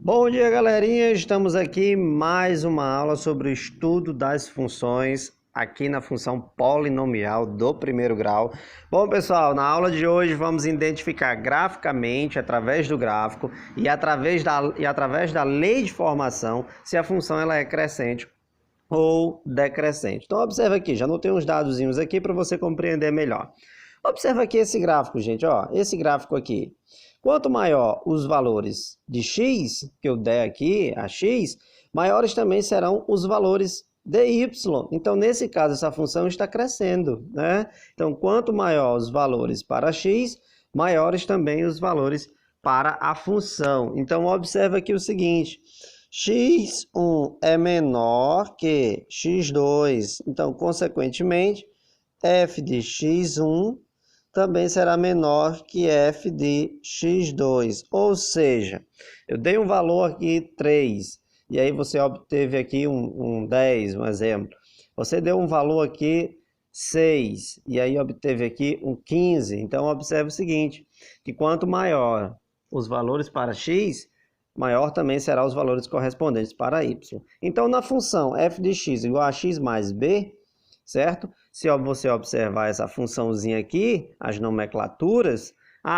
Bom dia, galerinha! Estamos aqui em mais uma aula sobre o estudo das funções aqui na função polinomial do primeiro grau. Bom, pessoal, na aula de hoje vamos identificar graficamente, através do gráfico e através da lei de formação, se a função ela é crescente ou decrescente. Então, observa aqui, já anotei uns dadozinhos aqui para você compreender melhor. Observa aqui esse gráfico, gente, ó, esse gráfico aqui. Quanto maior os valores de x, que eu der aqui, a x, maiores também serão os valores de y. Então, nesse caso, essa função está crescendo, né? Então, quanto maior os valores para x, maiores também os valores para a função. Então, observa aqui o seguinte, x1 é menor que x2. Então, consequentemente, f de x1 também será menor que f de x2, ou seja, eu dei um valor aqui 3, e aí você obteve aqui um 10, um exemplo. Você deu um valor aqui 6, e aí obteve aqui um 15. Então, observe o seguinte, que quanto maior os valores para x, maior também serão os valores correspondentes para y. Então, na função f de x igual a x mais b, certo? Se você observar essa funçãozinha aqui, as nomenclaturas,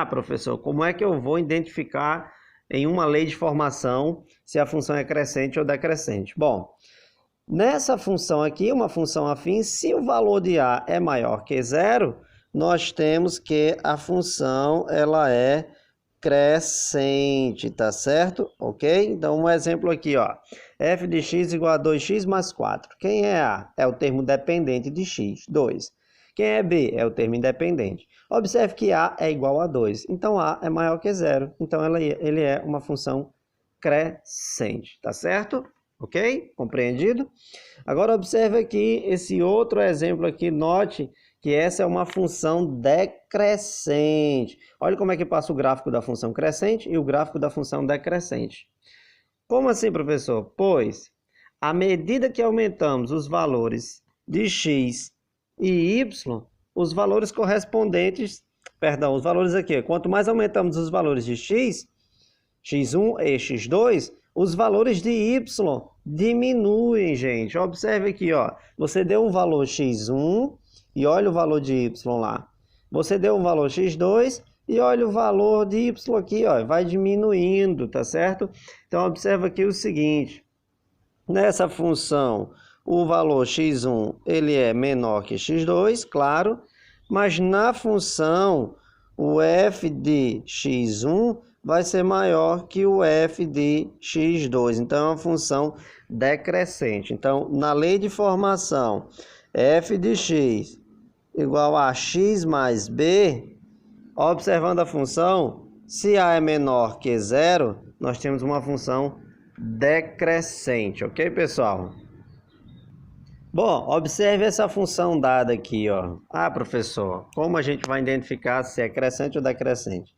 professor, como é que eu vou identificar em uma lei de formação se a função é crescente ou decrescente? Bom, nessa função aqui, uma função afim, se o valor de a é maior que zero, nós temos que a função ela é crescente, tá certo? Ok? Então, um exemplo aqui, ó. F de x igual a 2x mais 4. Quem é A? É o termo dependente de x, 2. Quem é B? É o termo independente. Observe que A é igual a 2. Então, A é maior que zero. Então, ele é uma função crescente, tá certo? Ok? Compreendido? Agora, observe aqui esse outro exemplo aqui. Note que essa é uma função decrescente. Olha como é que passa o gráfico da função crescente e o gráfico da função decrescente. Como assim, professor? Pois, à medida que aumentamos os valores de x e y, os valores correspondentes, os valores aqui, quanto mais aumentamos os valores de x, x1 e x2, os valores de y diminuem, gente. Observe aqui, ó. Você deu um valor x1 e olha o valor de y lá. Você deu um valor x2 e olha o valor de y aqui, ó, vai diminuindo, tá certo? Então, observa aqui o seguinte. Nessa função, o valor x1 ele é menor que x2, claro. Mas na função, o f de x1 vai ser maior que o f de x2. Então, é uma função decrescente. Então, na lei de formação, f de x igual a x mais b, observando a função, se a é menor que zero, nós temos uma função decrescente, ok, pessoal? Bom, observe essa função dada aqui, ó. Professor, como a gente vai identificar se é crescente ou decrescente?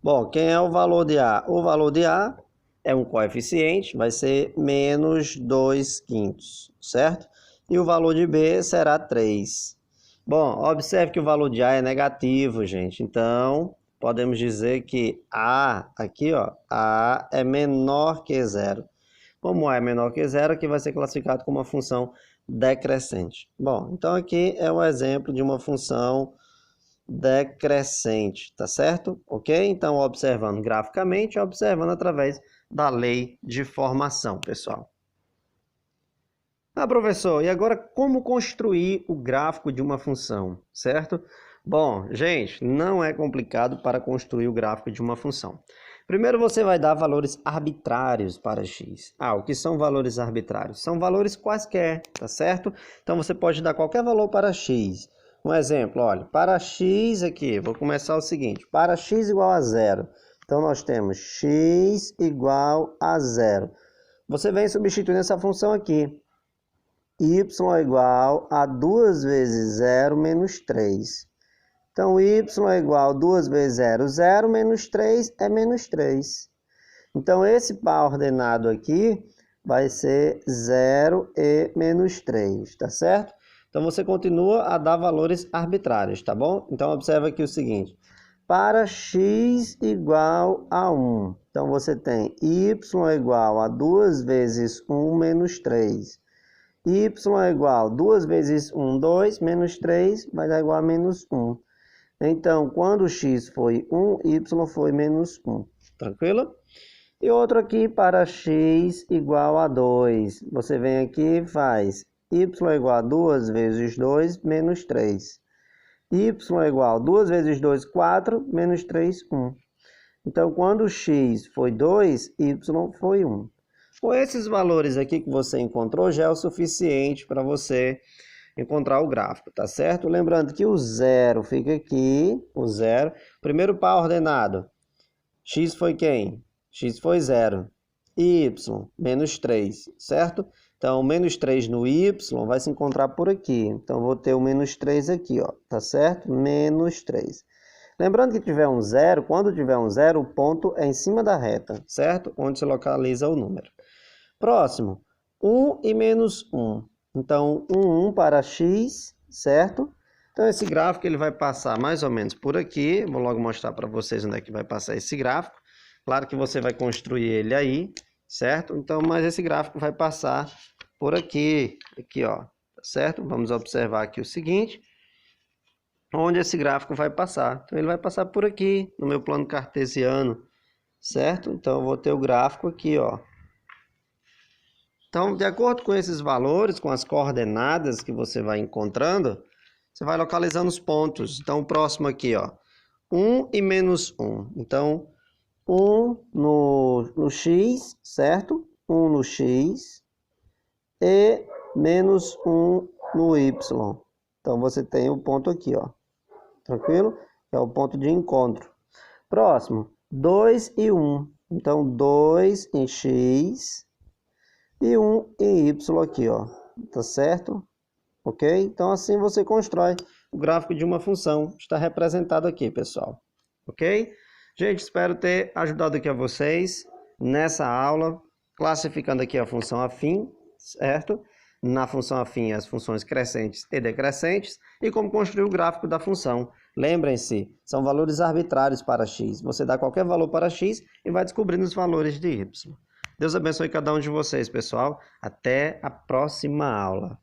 Bom, quem é o valor de A? O valor de A é um coeficiente, vai ser menos 2/5, certo? E o valor de B será 3. Bom, observe que o valor de A é negativo, gente. Então, podemos dizer que A, aqui, ó, A é menor que zero. Como A é menor que zero, aqui vai ser classificado como uma função decrescente. Bom, então aqui é um exemplo de uma função decrescente, tá certo? Ok? Então, observando graficamente, observando através da lei de formação, pessoal. Professor, e agora como construir o gráfico de uma função, certo? Bom, gente, não é complicado para construir o gráfico de uma função. Primeiro você vai dar valores arbitrários para x. O que são valores arbitrários? São valores quaisquer, tá certo? Então você pode dar qualquer valor para x. Um exemplo, olha, para x aqui, vou começar o seguinte, para x igual a zero. Então nós temos x igual a zero. Você vem substituindo essa função aqui. Y é igual a 2 vezes 0 menos 3. Então, y é igual a 2 vezes 0, 0 menos 3 é menos 3. Então, esse par ordenado aqui vai ser 0 e menos 3, tá certo? Então, você continua a dar valores arbitrários, tá bom? Então, observa aqui o seguinte. para x igual a 1. Então, você tem y igual a 2 vezes 1 menos 3. Y é igual a 2 vezes 1, 2, menos 3, vai dar igual a menos 1. Então, quando x foi 1, y foi menos 1. Tranquilo? E outro aqui para x igual a 2. Você vem aqui e faz y igual a 2 vezes 2, menos 3. Y é igual a 2 vezes 2, 4, menos 3, 1. Então, quando x foi 2, y foi 1. Com esses valores aqui que você encontrou, já é o suficiente para você encontrar o gráfico, tá certo? Lembrando que o zero fica aqui, o zero. Primeiro par ordenado, x foi quem? X foi 0. Y, menos 3, certo? Então, menos 3 no y vai se encontrar por aqui. Então, vou ter o menos 3 aqui, ó, tá certo? Menos 3. Lembrando que tiver um zero, quando tiver um zero, o ponto é em cima da reta, certo? Onde se localiza o número. Próximo, 1 e menos 1. Então, 1 para x, certo? Então, esse gráfico ele vai passar mais ou menos por aqui. Vou logo mostrar para vocês onde é que vai passar esse gráfico. Claro que você vai construir ele aí, certo? Então, mas esse gráfico vai passar por aqui, ó, certo? Vamos observar aqui o seguinte, onde esse gráfico vai passar. Então, ele vai passar por aqui, no meu plano cartesiano, certo? Então, eu vou ter o gráfico aqui, ó. Então, de acordo com esses valores, com as coordenadas que você vai encontrando, você vai localizando os pontos. Então, o próximo aqui, ó, 1 e menos 1. Então, 1 no x, certo? 1 no x e menos 1 no y. Então, você tem o ponto aqui, ó. Tranquilo? É o ponto de encontro. Próximo, 2 e 1. Então, 2 em x e 1 em y aqui, ó. Tá certo? Ok? Então, assim você constrói o gráfico de uma função. Está representado aqui, pessoal. Ok? Gente, espero ter ajudado aqui a vocês nessa aula, classificando aqui a função afim, certo? Na função afim, as funções crescentes e decrescentes, e como construir o gráfico da função. Lembrem-se, são valores arbitrários para x. Você dá qualquer valor para x e vai descobrindo os valores de y. Deus abençoe cada um de vocês, pessoal. Até a próxima aula.